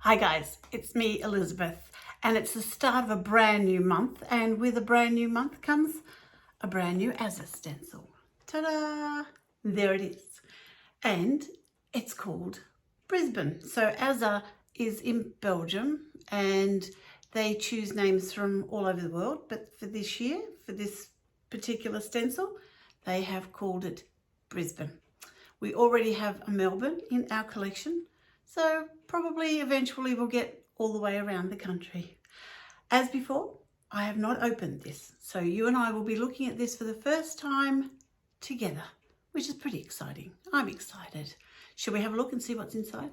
Hi guys, it's me Elizabeth, and it's the start of a brand new month, and with a brand new month comes a brand new AZZA stencil. Ta-da! There it is. And it's called Brisbane. So AZZA is in Belgium and they choose names from all over the world, but for this year, for this particular stencil, they have called it Brisbane. We already have a Melbourne in our collection, so probably eventually we'll get all the way around the country. As before, I have not opened this, so you and I will be looking at this for the first time together, which is pretty exciting. I'm excited. Shall we have a look and see what's inside?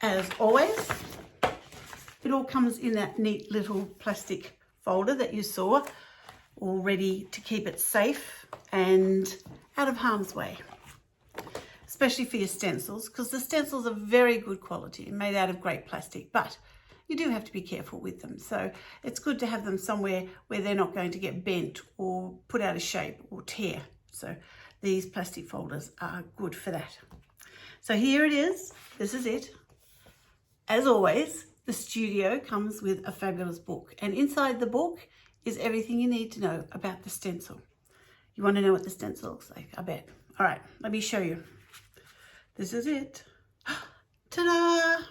As always, it all comes in that neat little plastic folder that you saw, all ready to keep it safe and out of harm's way, especially for your stencils, because the stencils are very good quality and made out of great plastic, but you do have to be careful with them. So it's good to have them somewhere where they're not going to get bent or put out of shape or tear. So these plastic folders are good for that. So here it is. This is it. As always, the studio comes with a fabulous book, and inside the book is everything you need to know about the stencil. You want to know what the stencil looks like, I bet. All right, let me show you. This is it. Ta-da!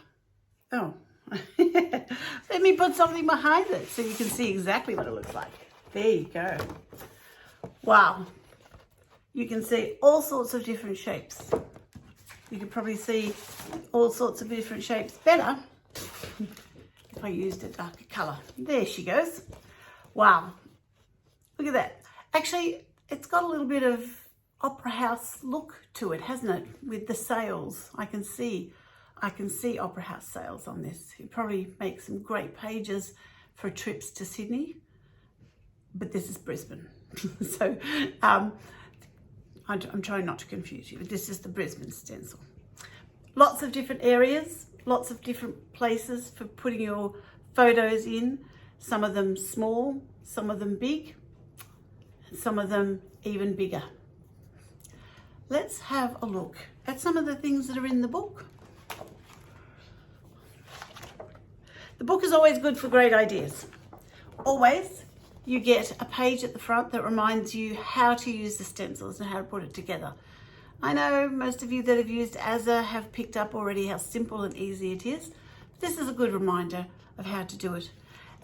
Oh, let me put something behind it so you can see exactly what it looks like. There you go. Wow. You can see all sorts of different shapes. You can probably see all sorts of different shapes better if I used a darker color. There she goes. Wow. Look at that. Actually, it's got a little bit of opera house look to it, hasn't it? With the sails, I can see opera house sails on this. It probably makes some great pages for trips to Sydney, but this is Brisbane. So I'm trying not to confuse you, but this is the Brisbane stencil. Lots of different areas, lots of different places for putting your photos in. Some of them small, some of them big, and some of them even bigger. Let's have a look at some of the things that are in the book. The book is always good for great ideas. Always, you get a page at the front that reminds you how to use the stencils and how to put it together. I know most of you that have used AZZA have picked up already how simple and easy it is. This is a good reminder of how to do it.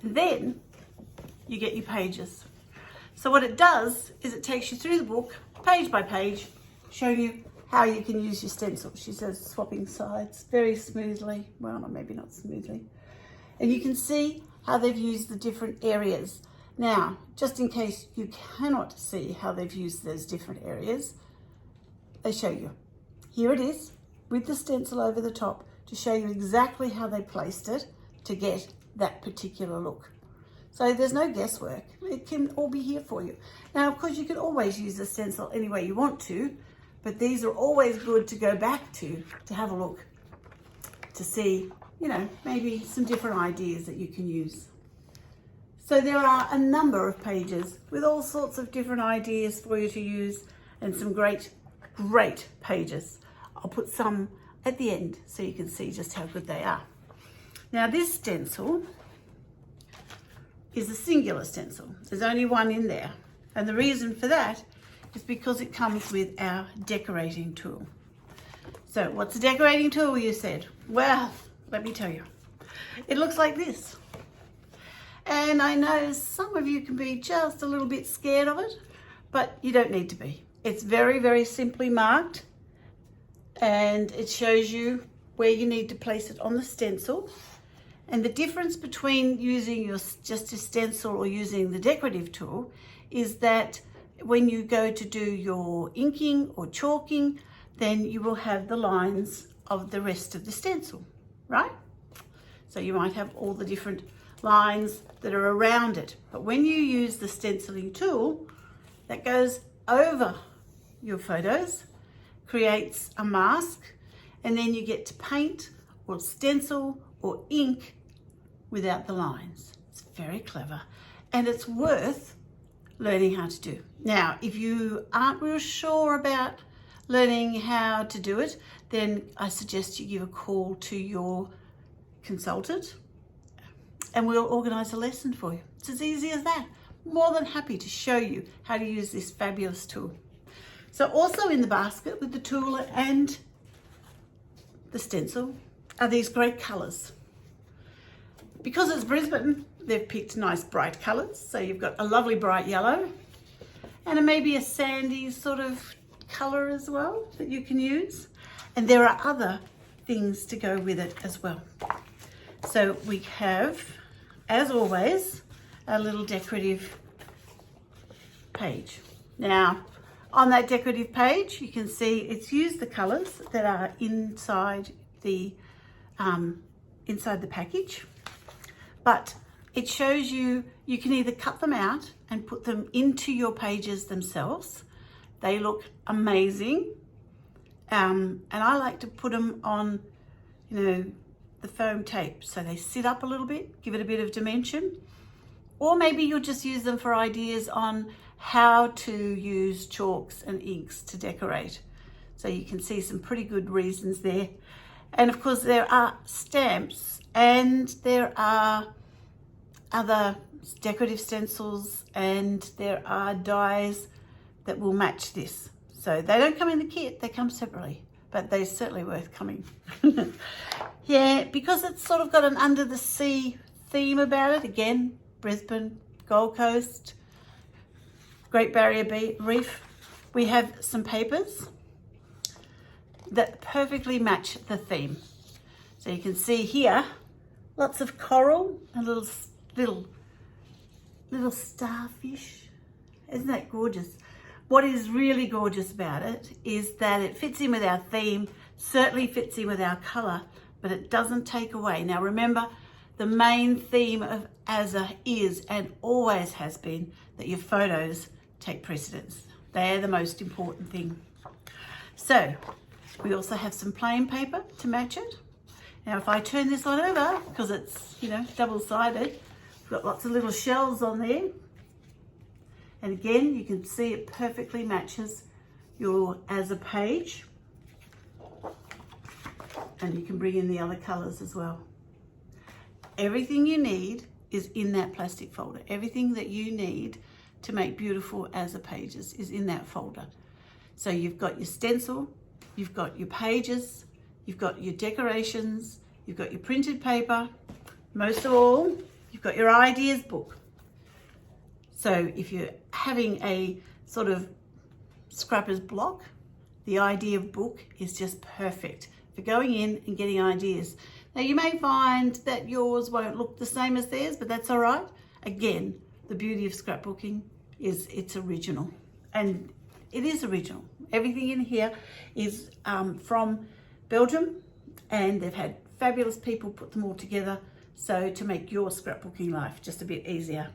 And then you get your pages. So what it does is it takes you through the book, page by page, showing you how you can use your stencil. She says swapping sides very smoothly. Well, maybe not smoothly. And you can see how they've used the different areas. Now, just in case you cannot see how they've used those different areas, they show you. Here it is with the stencil over the top to show you exactly how they placed it to get that particular look. So there's no guesswork. It can all be here for you. Now, of course, you can always use the stencil any way you want to, but these are always good to go back to have a look, to see, maybe some different ideas that you can use. So there are a number of pages with all sorts of different ideas for you to use, and some great pages. I'll put some at the end so you can see just how good they are. Now this stencil is a singular stencil. There's only one in there. And the reason for that is because it comes with our decorating tool. So what's a decorating tool, you said? Well, let me tell you. It looks like this. And I know some of you can be just a little bit scared of it, but you don't need to be. It's very, very simply marked, and it shows you where you need to place it on the stencil. And the difference between using just a stencil or using the decorative tool is that when you go to do your inking or chalking, then you will have the lines of the rest of the stencil, right? So you might have all the different lines that are around it. But when you use the stenciling tool, that goes over your photos, creates a mask, and then you get to paint or stencil or ink without the lines. It's very clever, and it's worth learning how to do. Now, if you aren't real sure about learning how to do it, then I suggest you give a call to your consultant and we'll organise a lesson for you. It's as easy as that. More than happy to show you how to use this fabulous tool. So also in the basket with the tool and the stencil are these great colours. Because it's Brisbane, they've picked nice bright colours. So you've got a lovely bright yellow and maybe a sandy sort of colour as well that you can use. And there are other things to go with it as well. So we have, as always, a little decorative page. Now, on that decorative page, you can see it's used the colours that are inside the package, but it shows you can either cut them out and put them into your pages themselves. They look amazing, and I like to put them on, the foam tape so they sit up a little bit, give it a bit of dimension. Or maybe you'll just use them for ideas on how to use chalks and inks to decorate. So you can see some pretty good reasons there. And of course there are stamps and there are other decorative stencils and there are dies that will match this. So they don't come in the kit, they come separately, but they're certainly worth coming. Yeah, because it's sort of got an under the sea theme about it. Again, Brisbane, Gold Coast, Great Barrier Reef. We have some papers that perfectly match the theme. So you can see here, lots of coral and little starfish. Isn't that gorgeous? What is really gorgeous about it is that it fits in with our theme, certainly fits in with our colour, but it doesn't take away. Now remember, the main theme of AZZA is and always has been that your photos take precedence. They're the most important thing. So we also have some plain paper to match it. Now if I turn this one over, because it's double-sided, we've got lots of little shells on there. And again, you can see it perfectly matches your AZZA page. And you can bring in the other colours as well. Everything you need is in that plastic folder. Everything that you need to make beautiful AZZA pages is in that folder. So you've got your stencil, you've got your pages, you've got your decorations, you've got your printed paper. Most of all, you've got your ideas book. So if you're having a sort of scrapper's block, the idea book is just perfect for going in and getting ideas. Now you may find that yours won't look the same as theirs, but that's all right. Again, the beauty of scrapbooking is it's original, and it is original. Everything in here is from Belgium, and they've had fabulous people put them all together so to make your scrapbooking life just a bit easier.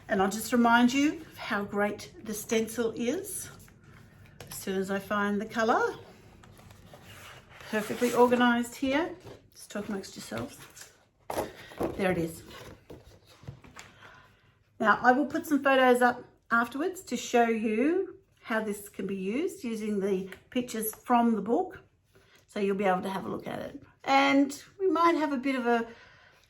And I'll just remind you of how great the stencil is. As soon as I find the colour, perfectly organised here. Just talk amongst yourselves. There it is. Now I will put some photos up afterwards to show you how this can be used using the pictures from the book. So you'll be able to have a look at it. And we might have a bit of a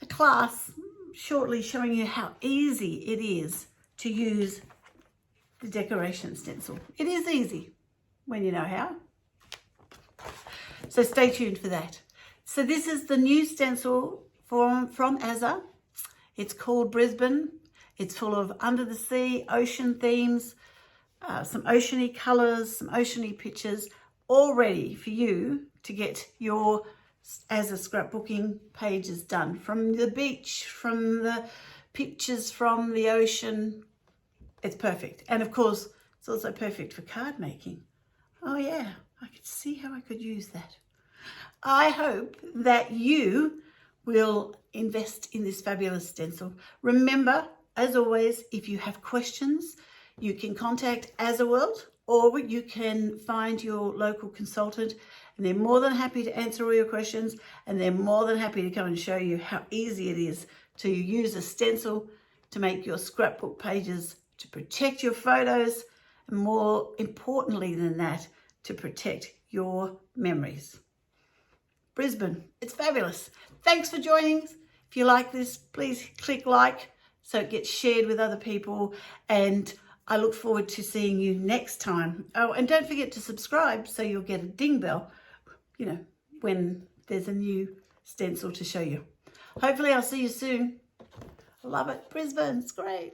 class shortly showing you how easy it is to use the decoration stencil. It is easy when you know how. So stay tuned for that. So this is the new stencil from AZZA. It's called Brisbane. It's full of under the sea, ocean themes, some oceany colours, some oceany pictures, all ready for you to get your AZZA scrapbooking pages done. From the beach, from the pictures from the ocean, it's perfect. And of course, it's also perfect for card making. Oh yeah, I could see how I could use that. I hope that you will invest in this fabulous stencil. Remember, as always, if you have questions, you can contact AZZA World, or you can find your local consultant, and they're more than happy to answer all your questions, and they're more than happy to come and show you how easy it is to use a stencil to make your scrapbook pages, to protect your photos, and more importantly than that, to protect your memories. Brisbane. It's fabulous. Thanks for joining. If you like this, please click like so it gets shared with other people, and I look forward to seeing you next time. Oh, and don't forget to subscribe so you'll get a ding bell, you know, when there's a new stencil to show you. Hopefully I'll see you soon. I love it. Brisbane, it's great.